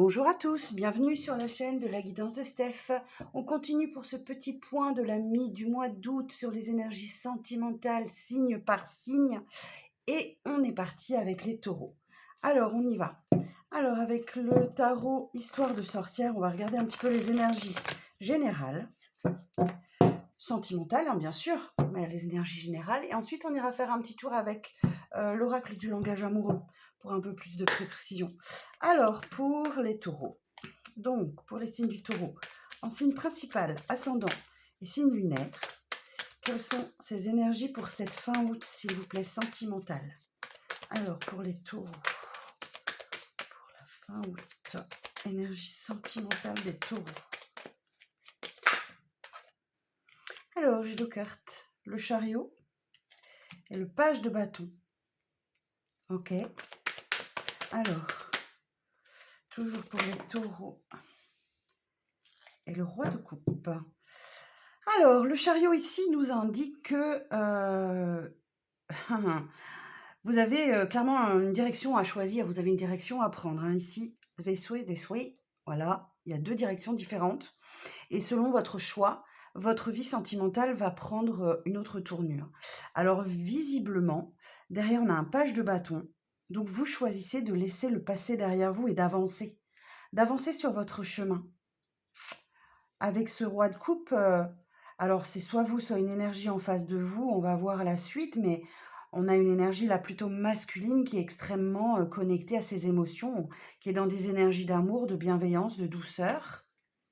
Bonjour à tous, bienvenue sur la chaîne de la guidance de Steph. On continue pour ce petit point de du mois d'août sur les énergies sentimentales, signe par signe. Et on est parti avec les taureaux. Alors, on y va. Alors, avec le tarot Histoire de sorcière, on va regarder un petit peu les énergies générales, sentimentales, bien sûr, mais les énergies générales. Et ensuite, on ira faire un petit tour avec l'oracle du langage amoureux pour un peu plus de précision. Alors, pour les taureaux. Donc, pour les signes du taureau, en signe principal, ascendant et signe lunaire, quelles sont ces énergies pour cette fin août, s'il vous plaît, sentimentale? Alors, pour les taureaux, pour la fin août, énergie sentimentale des taureaux. Alors, j'ai deux cartes, le chariot et le page de bâton. Ok. Alors, toujours pour les taureaux et le roi de coupe. Alors, le chariot ici nous indique que vous avez clairement une direction à choisir, vous avez une direction à prendre. Hein. Ici, des souhaits, voilà, il y a deux directions différentes. Et selon votre choix, votre vie sentimentale va prendre une autre tournure. Alors, visiblement, derrière, on a un page de bâton. Donc, vous choisissez de laisser le passé derrière vous et d'avancer. D'avancer sur votre chemin. Avec ce roi de coupe, alors c'est soit vous, soit une énergie en face de vous, on va voir la suite, mais on a une énergie là plutôt masculine qui est extrêmement connectée à ses émotions, qui est dans des énergies d'amour, de bienveillance, de douceur.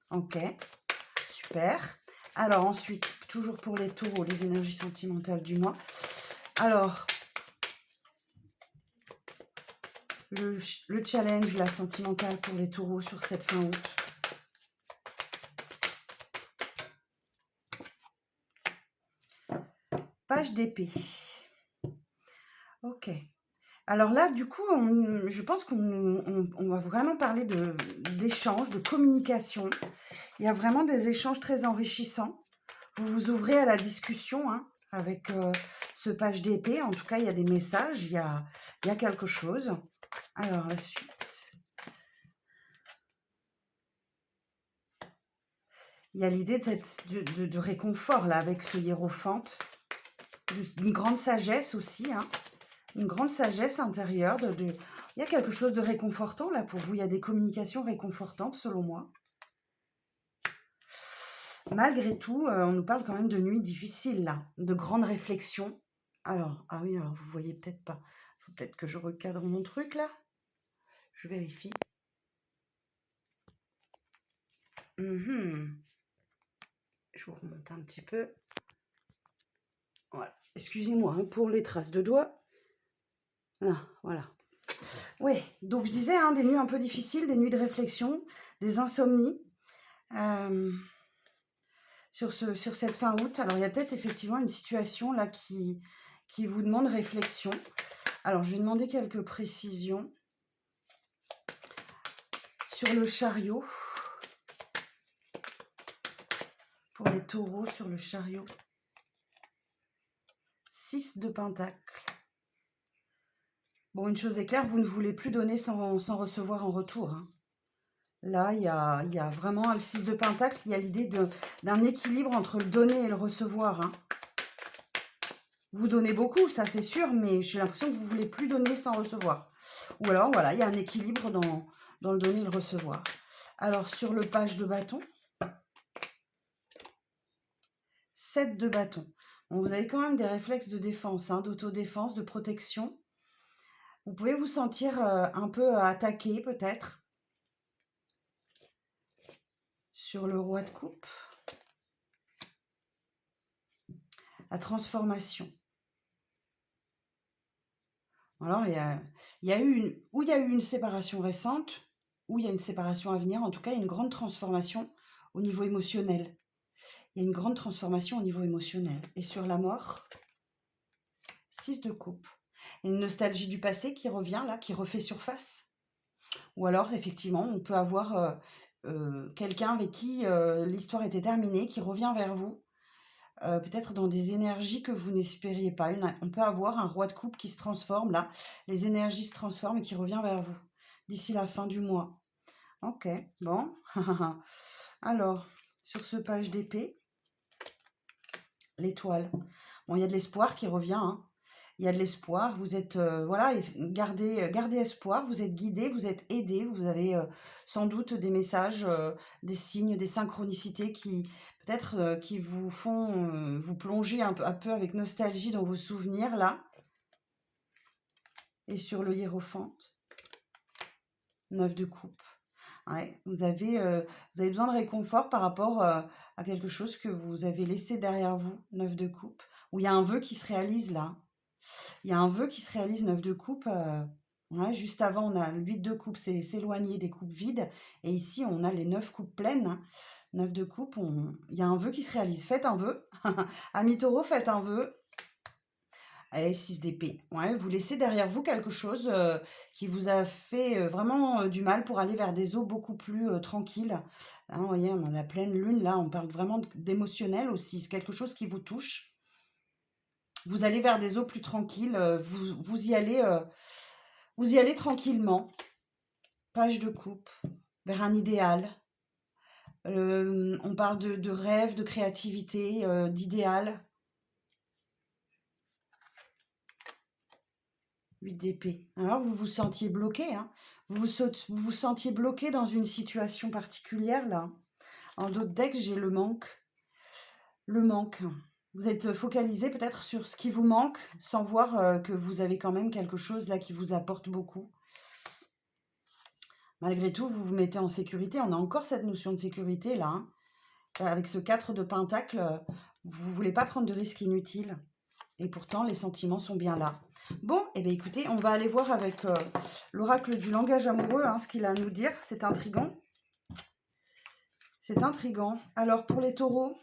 Ok, super. Alors ensuite, toujours pour les taureaux, les énergies sentimentales du mois. Alors, le challenge, la sentimentale pour les taureaux sur cette fin août. Page d'épée. Ok. Alors là, du coup, je pense qu'on va vraiment parler d'échanges, de communication. Il y a vraiment des échanges très enrichissants. Vous vous ouvrez à la discussion hein, avec ce page d'épée. En tout cas, il y a des messages, il y a quelque chose. Alors, la suite. Il y a l'idée de réconfort, là, avec ce hiérophante. Une grande sagesse aussi, hein. Une grande sagesse intérieure. Il y a quelque chose de réconfortant, là, pour vous. Il y a des communications réconfortantes, selon moi. Malgré tout, on nous parle quand même de nuits difficiles, là. De grandes réflexions. Alors, ah oui, alors vous voyez peut-être pas. Il faut peut-être que je recadre mon truc, là. Je vérifie. Je vous remonte un petit peu. Voilà. Excusez-moi hein, pour les traces de doigts. Ah, voilà. Oui, donc je disais, hein, des nuits un peu difficiles, des nuits de réflexion, des insomnies sur cette fin août. Alors, il y a peut-être effectivement une situation là qui vous demande réflexion. Alors, je vais demander quelques précisions sur le chariot. Pour les taureaux, sur le chariot. 6 de pentacle. Bon, une chose est claire, vous ne voulez plus donner sans recevoir en retour. Hein. Là, il y a vraiment le 6 de pentacle, il y a l'idée d'un équilibre entre le donner et le recevoir. Hein. Vous donnez beaucoup, ça c'est sûr, mais j'ai l'impression que vous ne voulez plus donner sans recevoir. Ou alors, voilà, il y a un équilibre dans le donner et le recevoir. Alors, sur le page de bâton, 7 de bâton. Bon, vous avez quand même des réflexes de défense, hein, d'autodéfense, de protection. Vous pouvez vous sentir un peu attaqué peut-être. Sur le roi de coupe. La transformation. Alors, il y a eu une séparation récente, ou il y a une séparation à venir. En tout cas, il y a une grande transformation au niveau émotionnel. Il y a une grande transformation au niveau émotionnel. Et sur la mort, 6 de coupe. Une nostalgie du passé qui revient là, qui refait surface. Ou alors, effectivement, on peut avoir quelqu'un avec qui l'histoire était terminée, qui revient vers vous, peut-être dans des énergies que vous n'espériez pas. On peut avoir un roi de coupe qui se transforme, là. Les énergies se transforment et qui revient vers vous d'ici la fin du mois. Ok, bon. Alors, sur ce page d'épée, l'étoile. Bon, il y a de l'espoir qui revient, hein. Il y a de l'espoir, vous êtes, voilà, gardez espoir, vous êtes guidé, vous êtes aidé, vous avez sans doute des messages, des signes, des synchronicités qui, peut-être, qui vous font vous plonger un peu avec nostalgie dans vos souvenirs, là. Et sur le hiérophante, 9 de coupe. Ouais, vous avez besoin de réconfort par rapport à quelque chose que vous avez laissé derrière vous, 9 de coupe, où il y a un vœu qui se réalise là. Il y a un vœu qui se réalise, 9 de coupe. Ouais, juste avant, on a le 8 de coupe, c'est s'éloigner des coupes vides. Et ici, on a les 9 coupes pleines, hein. 9 de coupe, il y a un vœu qui se réalise. Faites un vœu. Amis taureau, faites un vœu. Allez, 6 d'épée. Ouais, vous laissez derrière vous quelque chose qui vous a fait vraiment du mal pour aller vers des eaux beaucoup plus tranquilles. Hein, vous voyez, on a la pleine lune, là, on parle vraiment d'émotionnel aussi. C'est quelque chose qui vous touche. Vous allez vers des eaux plus tranquilles. Vous y allez tranquillement. Page de coupe. Vers un idéal. On parle de rêve, de créativité, d'idéal. 8 d'épée. Alors, vous vous sentiez bloqué, hein. Vous vous sentiez bloqué dans une situation particulière, là. En d'autres decks, j'ai le manque. Le manque. Vous êtes focalisé peut-être sur ce qui vous manque, sans voir que vous avez quand même quelque chose là qui vous apporte beaucoup. Malgré tout, vous vous mettez en sécurité. On a encore cette notion de sécurité là, hein. Avec ce 4 de pentacle, vous ne voulez pas prendre de risques inutiles. Et pourtant, les sentiments sont bien là. Bon, et bien écoutez, on va aller voir avec l'oracle du langage amoureux ce qu'il a à nous dire. C'est intriguant. C'est intriguant. Alors, pour les taureaux,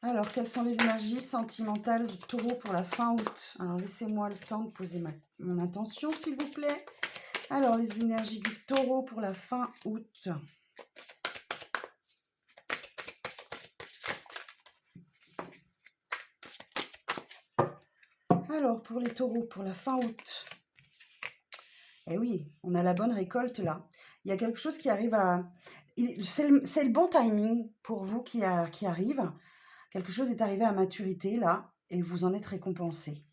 alors, quelles sont les énergies sentimentales du taureau pour la fin août? Alors, laissez-moi le temps de poser mon intention, s'il vous plaît. Alors, les énergies du taureau pour la fin août. Alors, pour les taureaux, pour la fin août. Eh oui, on a la bonne récolte là. Il y a quelque chose qui arrive à... C'est le bon timing pour vous qui arrive. Quelque chose est arrivé à maturité là et vous en êtes récompensé.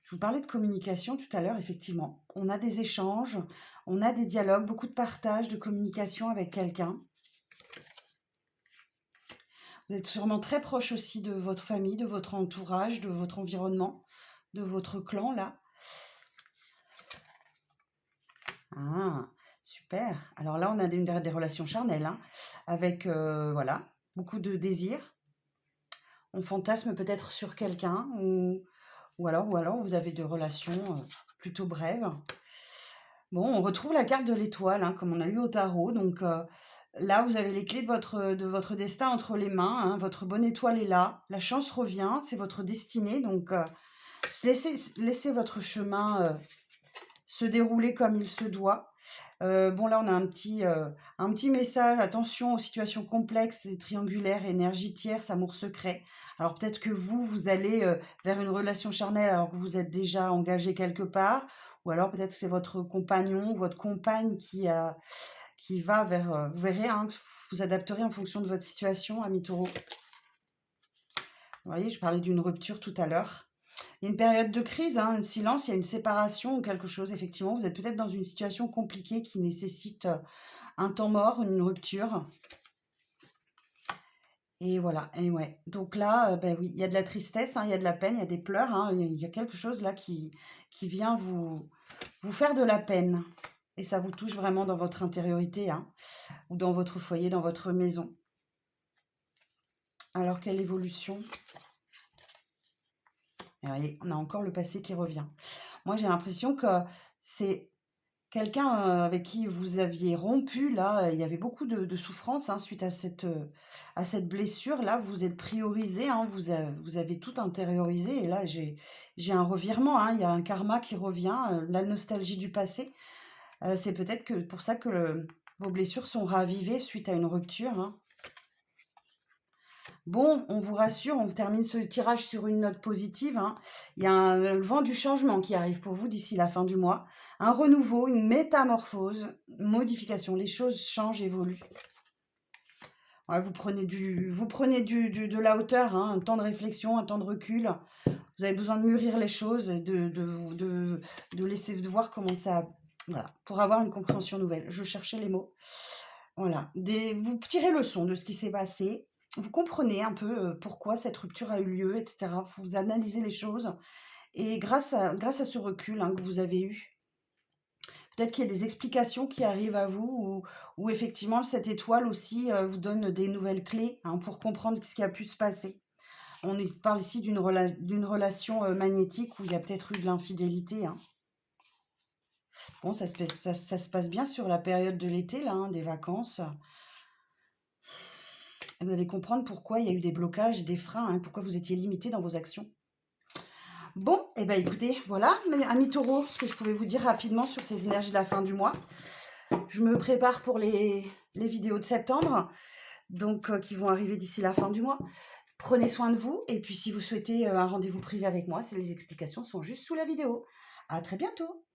Je vous parlais de communication tout à l'heure, effectivement. On a des échanges, on a des dialogues, beaucoup de partage, de communication avec quelqu'un. Vous êtes sûrement très proche aussi de votre famille, de votre entourage, de votre environnement, de votre clan là. Ah, super. Alors là, on a des relations charnelles, hein, avec, voilà, beaucoup de désirs. On fantasme peut-être sur quelqu'un ou alors vous avez des relations plutôt brèves. Bon, on retrouve la carte de l'étoile, hein, comme on a eu au tarot. Donc là, vous avez les clés de votre destin entre les mains, hein. Votre bonne étoile est là. La chance revient, c'est votre destinée. Donc laissez votre chemin se dérouler comme il se doit. Bon, là, on a un petit message. Attention aux situations complexes et triangulaires, énergie tierce, amour secret. Alors, peut-être que vous allez vers une relation charnelle alors que vous êtes déjà engagé quelque part. Ou alors, peut-être que c'est votre compagnon, votre compagne qui va vers... vous verrez, hein, vous adapterez en fonction de votre situation, ami taureau. Vous voyez, je parlais d'une rupture tout à l'heure. Il y a une période de crise, hein, un silence, il y a une séparation ou quelque chose. Effectivement, vous êtes peut-être dans une situation compliquée qui nécessite un temps mort, une rupture. Et voilà, et ouais. Donc là, ben oui, il y a de la tristesse, hein, il y a de la peine, il y a des pleurs, hein, il y a quelque chose là qui vient vous faire de la peine. Et ça vous touche vraiment dans votre intériorité, hein, ou dans votre foyer, dans votre maison. Alors, quelle évolution? Et voyez, on a encore le passé qui revient. Moi, j'ai l'impression que c'est quelqu'un avec qui vous aviez rompu. Là, il y avait beaucoup de souffrance suite à cette blessure. Là, vous êtes priorisé, hein, vous avez tout intériorisé. Et là, j'ai un revirement, hein, il y a un karma qui revient, la nostalgie du passé. C'est peut-être que pour ça que vos blessures sont ravivées suite à une rupture, hein. Bon, on vous rassure, on termine ce tirage sur une note positive, hein. Il y a le vent du changement qui arrive pour vous d'ici la fin du mois. Un renouveau, une métamorphose, une modification. Les choses changent, évoluent. Ouais, vous prenez de la hauteur, hein, un temps de réflexion, un temps de recul. Vous avez besoin de mûrir les choses et de laisser de voir comment ça... Voilà, pour avoir une compréhension nouvelle. Je cherchais les mots. Voilà, vous tirez leçon de ce qui s'est passé. Vous comprenez un peu pourquoi cette rupture a eu lieu, etc. Vous analysez les choses. Et grâce à ce recul, hein, que vous avez eu, peut-être qu'il y a des explications qui arrivent à vous ou effectivement cette étoile aussi vous donne des nouvelles clés, hein, pour comprendre ce qui a pu se passer. Parle ici d'une relation magnétique où il y a peut-être eu de l'infidélité, hein. Bon, ça se passe bien sur la période de l'été, là, hein, des vacances. Vous allez comprendre pourquoi il y a eu des blocages et des freins, hein, pourquoi vous étiez limité dans vos actions. Bon, et bien écoutez, voilà, amis taureaux, ce que je pouvais vous dire rapidement sur ces énergies de la fin du mois. Je me prépare pour les vidéos de septembre, donc qui vont arriver d'ici la fin du mois. Prenez soin de vous, et puis si vous souhaitez un rendez-vous privé avec moi, les explications sont juste sous la vidéo. À très bientôt.